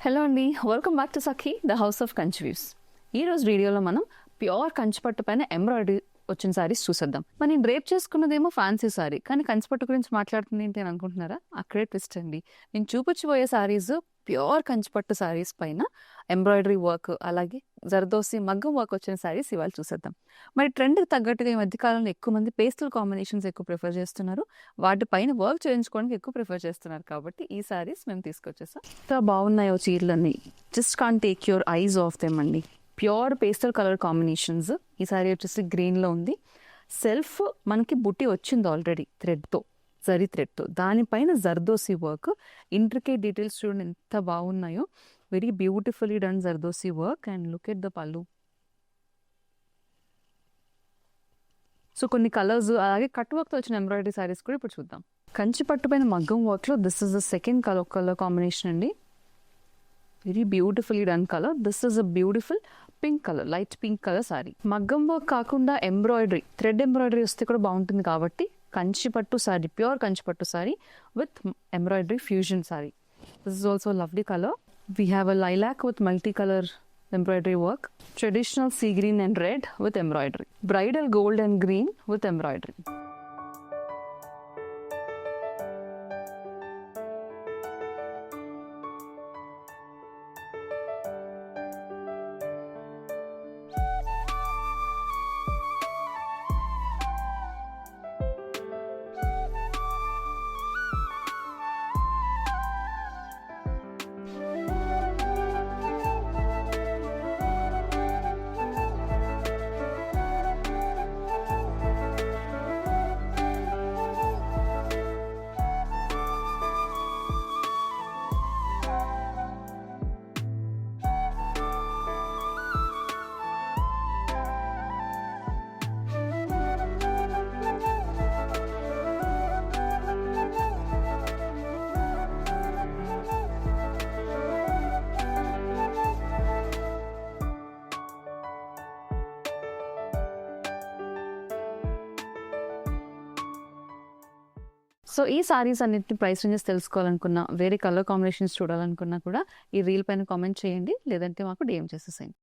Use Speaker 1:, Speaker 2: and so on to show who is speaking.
Speaker 1: Hello అండి, welcome back to Sakhi the house of Kanchi views. ఈ రోజు వీడియోలో మనం ప్యూర్ కంచిపట్టు పైన ఎంబ్రాయిడరీ వచ్చిన సారీస్ చూసేద్దాం. మరి నేను డ్రేప్ చేసుకున్నదేమో ఫ్యాన్సీ సారీ, కానీ కంచిపట్టు గురించి మాట్లాడుతుంది ఏంటి అని అనుకుంటున్నారా? అక్కడే ట్విస్ట్ అండి. నేను చూపించబోయే సారీస్ ప్యూర్ కంచిపట్టు సారీస్ పైన ఎంబ్రాయిడరీ వర్క్, అలాగే జర్దోసి మగ్గం వర్క్ వచ్చిన సారీస్ ఇవాళ చూసేద్దాం. మరి ట్రెండ్కి తగ్గట్టుగా ఈ మధ్యకాలంలో ఎక్కువ మంది పేస్టల్ కాంబినేషన్స్ ఎక్కువ ప్రిఫర్ చేస్తున్నారు, వాటిపైన వర్క్ చేయించుకోవడానికి ఎక్కువ ప్రిఫర్ చేస్తున్నారు. కాబట్టి ఈ సారీస్ మేము తీసుకొచ్చేసాం. ఎంత బాగున్నాయో చీరలన్నీ, just can't take your eyes off them అండి. Pure pastel colour combinations. ఈ సారీ వచ్చేసి గ్రీన్లో ఉంది. సెల్ఫ్ మనకి బుట్టి వచ్చింది ఆల్రెడీ థ్రెడ్తో, జరీ థ్రెడ్తో. దానిపైన జర్దోసి వర్క్, ఇంట్రికేట్ డీటెయిల్స్ చూడండి ఎంత బాగున్నాయో. Very beautifully done zardozi work. And look at the పళ్ళు. సో కొన్ని కలర్స్, అలాగే కట్ వర్క్తో వచ్చిన ఎంబ్రాయిడరీ సారీస్ కూడా ఇప్పుడు చూద్దాం. కంచి పట్టు పైన మగ్గం వర్క్లో this is the second colour combination అండి. Very beautifully done colour. This is a beautiful pink colour, light pink colour sari. మగ్గం వర్క్ కాకుండా ఎంబ్రాయిడరీ, థ్రెడ్ ఎంబ్రాయిడరీ వస్తే కూడా బాగుంటుంది. కాబట్టి Kanchipattu sari, pure Kanchipattu sari with embroidery fusion sari. This is also lovely colour. We have a lilac with multi colour embroidery work, traditional sea green and red with embroidery, bridal gold and green with embroidery. So ఈ సారీస్ అన్నింటినీ price ranges తెలుసుకోవాలనుకున్నా, వేరే colour combinations చూడాలనుకున్నా కూడా ఈ reel పైన comment చేయండి, లేదంటే మాకు DM చేసేసేయండి.